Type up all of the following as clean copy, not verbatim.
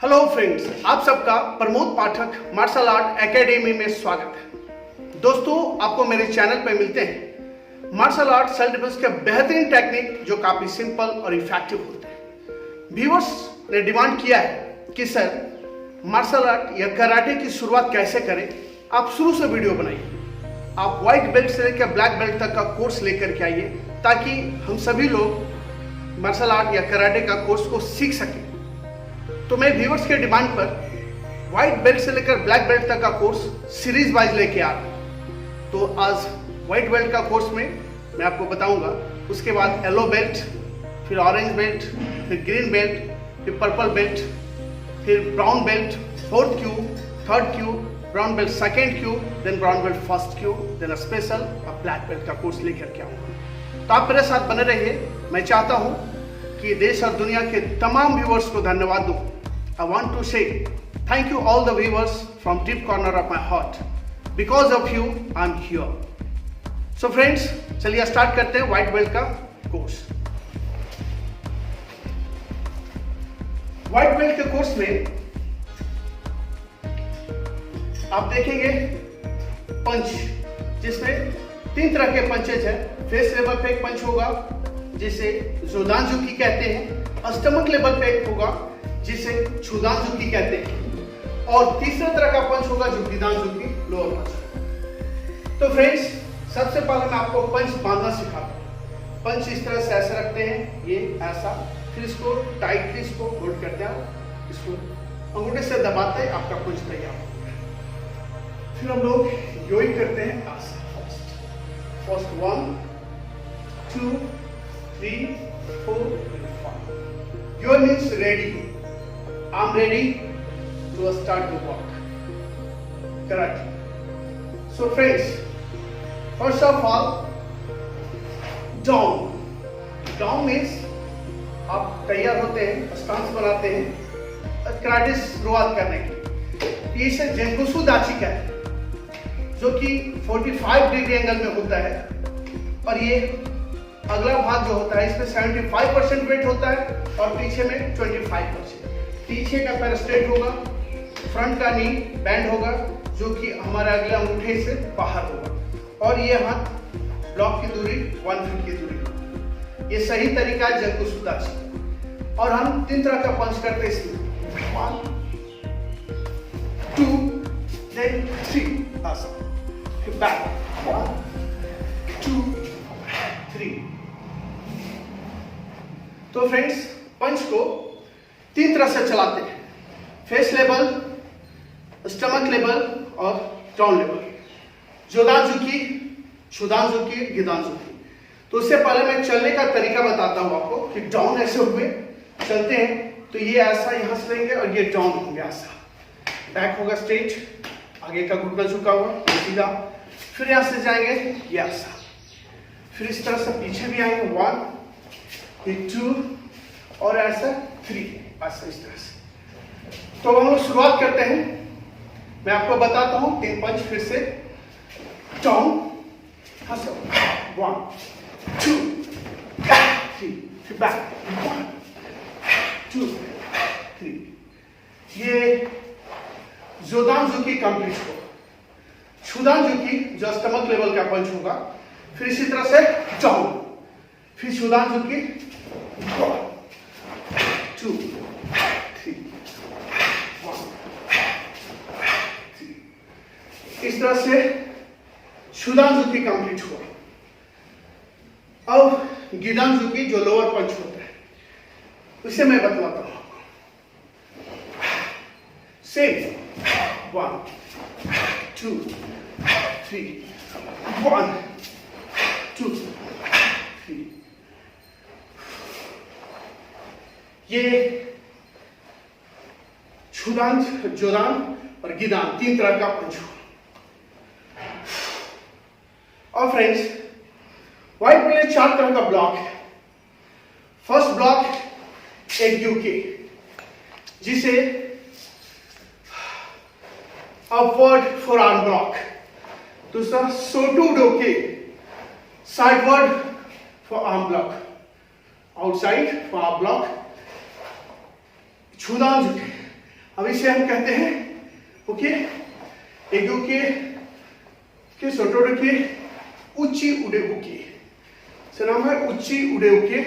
Hello friends, आप सबका प्रमोद पाठक martial art academy में स्वागत है। दोस्तों, आपको मेरे चैनल पर मिलते हैं मार्शल आर्ट सेल्फ डिफेंस के बेहतरीन टेक्निक जो काफी सिंपल और इफेक्टिव होते हैं। व्यूअर्स ने डिमांड किया है कि सर मार्शल आर्ट या कराटे की शुरुआत कैसे करें, आप शुरू से वीडियो बनाइए। आप व्हाइट बेल्ट से लेकर ब्लैक बेल्ट तक का कोर्स लेकर के आइए ताकि हम सभी लोग मार्शल आर्ट या कराटे का कोर्स को सीख सकें। तो मैं व्यूअर्स के डिमांड पर व्हाइट बेल्ट से लेकर ब्लैक बेल्ट तक का कोर्स सीरीज वाइज लेके आ रहा हूँ। तो आज व्हाइट बेल्ट का कोर्स में मैं आपको बताऊंगा, उसके बाद येलो बेल्ट, फिर ऑरेंज बेल्ट, फिर ग्रीन बेल्ट, फिर पर्पल बेल्ट, फिर brown belt, fourth kyu, third kyu, brown belt second kyu, then brown belt first kyu, then special और ब्लैक बेल्ट का कोर्स लेकर के आऊँगा। तो आप मेरे साथ बने रहिए। मैं चाहता हूँ कि देश और दुनिया के तमाम व्यूअर्स को धन्यवाद दूँ। I want to say thank you all the viewers from deep corner of my heart. Because of you, I'm here. So friends, चलिए स्टार्ट करते हैं व्हाइट बेल्ट का कोर्स। व्हाइट बेल्ट के कोर्स में आप देखेंगे पंच, जिसमें 3 तरह के पंचेज है। फेस लेवल पे एक पंच होगा जिसे जोदानजुकी कहते हैं, स्टमक लेवल पे एक होगा जिसे छुदानजुकी कहते हैं, और तीसरा तरह का पंच होगा जो गिदानजुकी लोअर पंच। तो फ्रेंड्स, सबसे पहले मैं आपको पंच बांधना सिखाता हूँ। पंच इस तरह से ऐसे रखते हैं, ये ऐसा, फिर इसको टाइटली इसको होल्ड करते हैं, इसको अंगूठे से दबाते हैं, आपका पंच तैयार हो गया। फिर हम लोग योई करते हैं ऐसा, फर्स्ट 1 2 3 4 5। योई means ready. I'm ready to start the work. Correct. So friends, first of all, down. Down means आप तैयार होते हैं, स्टांस बनाते हैं कराटे शुरुआत करने की। इसे जेंकुसु दाची कहते हैं, जो कि 45 डिग्री एंगल में होता है। और ये अगला भाग जो होता है, इसमें 75% वेट होता है और पीछे में 25%। पीछे का पैर स्ट्रेट होगा, फ्रंट का नी बैंड होगा, जो कि हमारे अगले अंगूठे से बाहर होगा, और ये हाथ ब्लॉक की दूरी 1 फीट की दूरी होगी। ये सही तरीका है जेंकुसु दाची। और हम 3 तरह का पंच करते हैं इसमें, 1 2 then 3 ऐसा, फिर बैक 1 2 3। तो फ्रेंड्स, पंच को 3 तरह से चलाते हैं, फेस लेवल, स्टमक लेवल और डाउन लेवल, जोदानजुकी, छुदानजुकी, गिदानजुकी। तो उससे पहले मैं चलने का तरीका बताता हूं आपको कि डाउन ऐसे हुए चलते हैं, तो ये ऐसा यहां से लेंगे और ये डाउन होंगे ऐसा, बैक होगा स्ट्रेट, आगे का घुटना झुका हुआ सीधा, फिर यहां से जाएंगे ये ऐसा, फिर इस तरह से पीछे भी आएंगे 1 2 और ऐसा 3 ऐसा, इस तरह से। तो हम लोग शुरुआत करते हैं। मैं आपको बताता हूं 3 पंच फिर से। डाउन, 1 2 3, फिर बैक 1 2 3। ये जोदानजुकी कंप्लीट होगा। छुदानजुकी जो स्टमक लेवल का पंच होगा, फिर इसी तरह से डाउन, फिर छुदानजुकी 1 2 3 1 3। इस तरह से छुदानजुकी कंप्लीट हुआ। अब गिदानजुकी जो लोअर पंच होता है, उसे मैं बतलाता हूं आपको। सेम 1 2 3 1 2 3। ये छुदान, जोदान और गिदान 3 तरह का पंच हुआ। और फ्रेंड्स, व्हाइट बेल्ट 4 तरह का ब्लॉक है। फर्स्ट ब्लॉक एक यूके, जिसे अपवर्ड फॉर आर्म ब्लॉक। दूसरा सोटू डोके, sideward forearm block, outside forearm block. छुदानजुकी अब इसे हम कहते हैं ओके एग्युके के सोटोडे के उच्ची उड़े उके से नाम है उच्ची उड़े उके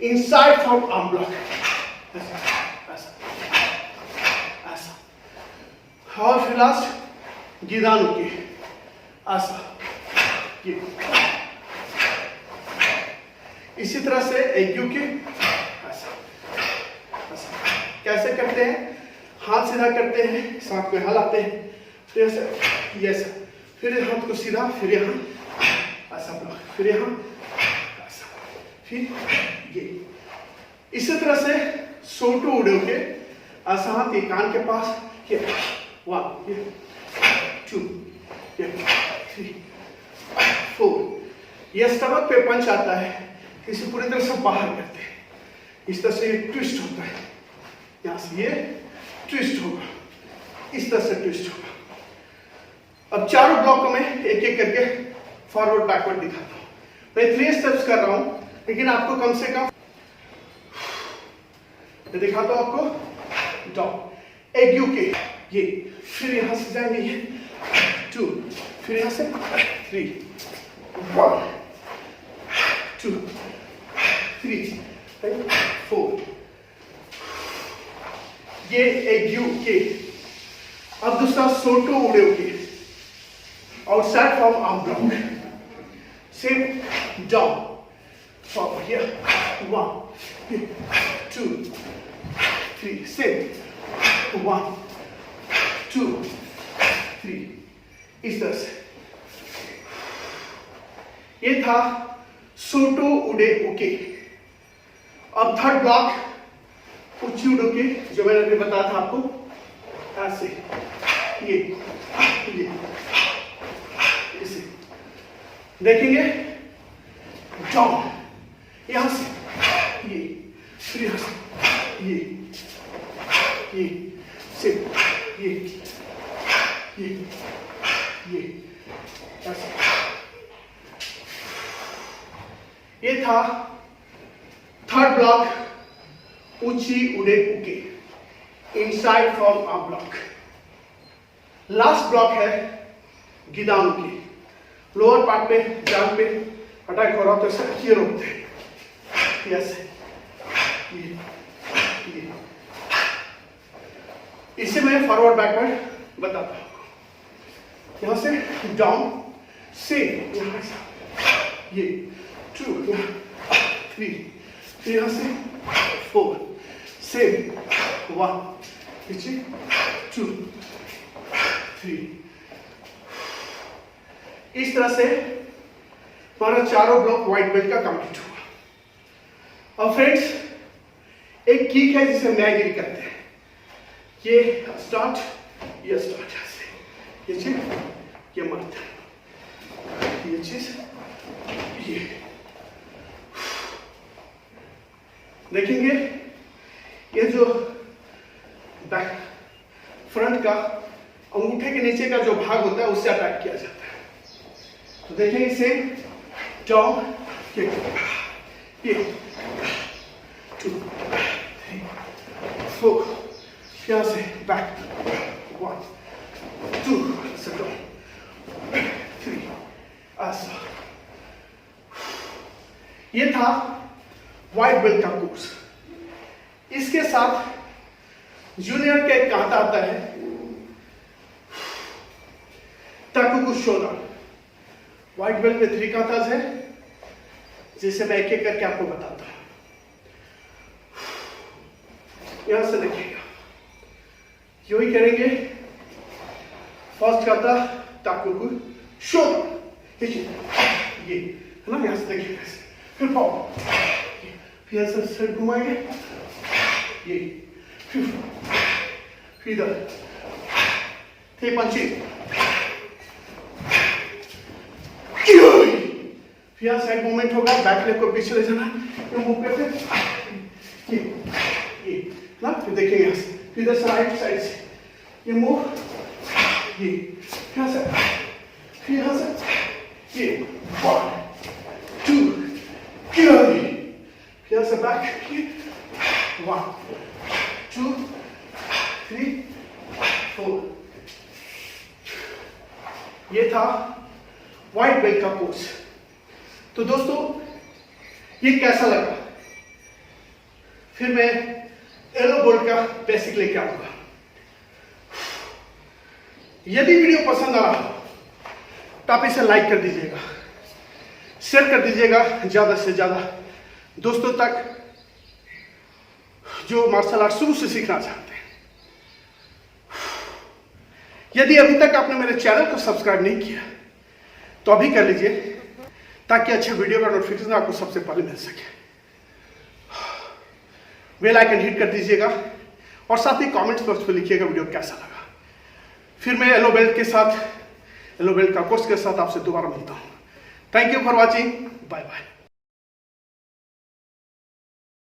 इनसाइड फ्रॉम आर्म ब्लॉक ऐसा ऐसा और फिर लास्ट गिदान उके ऐसा ये इसी तरह से एग्युके ऐसा ऐसा कैसे करते हैं हाथ सीधा करते हैं सांप में हलाते हैं फिर ऐसे ये ऐसा फिर हाथ को सीधा फिर यहाँ ऐसा ब्लॉक फिर यहाँ ऐसा फिर ये इसी तरह से सोटो उड़े के ऐसा हाथ ये कान के पास ये 1 ये 2 ये 3 4 ये स्टमक पे पंच आता है इसे पूरी तरह से बाहर करते हैं इस तरह से ये ट्विस्ट होता है यहाँ से ये ट्विस्ट होगा इस तरह से ट्विस्ट होगा। अब चारों ब्लॉक को मैं एक एक करके फॉरवर्ड बैकवर्ड दिखाता हूँ। मैं 3 स्टेप्स कर रहा हूँ लेकिन आपको कम से कम मैं दिखाता हूँ आपको डाउन एग्युके ये फिर यहाँ से जाएंगे ये 2 फिर यहाँ से 3 1 2 3 4 ये एग्युके। अब दूसरा सोटो उड़े के outside from arm block. Sit down. Forward here. 1, 2, 3. Sit. 1, 2, 3. इस तरह से ये था सोटो उड़े ओके। अब थर्ड ब्लॉक उच्ची उड़े के जो मैंने अभी बताया था आपको ऐसे ये इसे देखेंगे डाउन यहां से ये फिर यहां से ये से ये ऐसा ये था थर्ड ब्लॉक ऊंची उड़े उके inside from arm block. Last block है गिदान की लोअर पार्ट पे जान पे अटैक हो रहा तो ऐसा ये रोकते हैं ऐसे ये इसे मैं फॉरवर्ड बैकवर्ड बताता हूँ। यहां से डाउन से यहां से ये 2 3 फिर यहां से 4 से 1 पीछे 2 3 इस तरह से हमारा चारों ब्लॉक व्हाइट बेल्ट का कंप्लीट हुआ। अब फ्रेंड्स एक किक है जिसे मैगिरी करते हैं ये स्टार्ट ये स्टार्ट ऐसे ये चीज ये मर्द ये चीज ये देखेंगे ये जो बैक फ्रंट का अंगूठे के नीचे का जो भाग होता है उससे अटैक किया जाता है। तो देखेंगे इसे डाउन ये 2 3 4 यहाँ से बैक 1 2 से डाउन 3 ऐसा। ये था व्हाइट बेल्ट का कोर्स। इसके साथ जूनियर का एक कांटा आता है ताकुगु शोदान। व्हाइट बेल्ट में 3 कांटास है जिसे मैं एक एक करके आपको बताता हूं। यहां से देखिएगा यू ही करेंगे। फर्स्ट कांटा ताकुगु शोदान देखिए ये है ना यहां से देखिएगा फिर पाओ फिर ऐसे सिर घुमाएंगे ये फिर इधर थे पंची फिर साइड मूवमेंट होगा बैक लेग को पीछे ले जाना ये मूव करते ये ना फिर देखेंगे यहाँ से फिर इधर से राइट साइड से ये मूव ये यहाँ से फिर यहाँ से ये 1 2 फिर यहाँ से बैक 1 2 3 ये था व्हाइट बेल्ट का कोर्स। तो दोस्तों ये कैसा लगा, फिर मैं येलो बेल्ट का बेसिक लेके आऊंगा। यदि वीडियो पसंद आ रहा तो आप इसे लाइक कर दीजिएगा, शेयर कर दीजिएगा ज्यादा से ज्यादा दोस्तों तक जो मार्शल आर्ट शुरू से सीखना चाहते हैं। यदि अभी तक आपने मेरे चैनल को सब्सक्राइब नहीं किया तो अभी कर लीजिए, ताकि अच्छे वीडियो का नोटिफिकेशन आपको सबसे पहले मिल सके। बेल आइकन हिट कर दीजिएगा और साथ ही कमेंट्स बॉक्स में लिखिएगा वीडियो कैसा लगा। फिर मैं येलो बेल्ट के साथ, येलो बेल्ट का कोर्स के साथ आपसे दोबारा मिलता हूं। Thank you for watching, bye bye.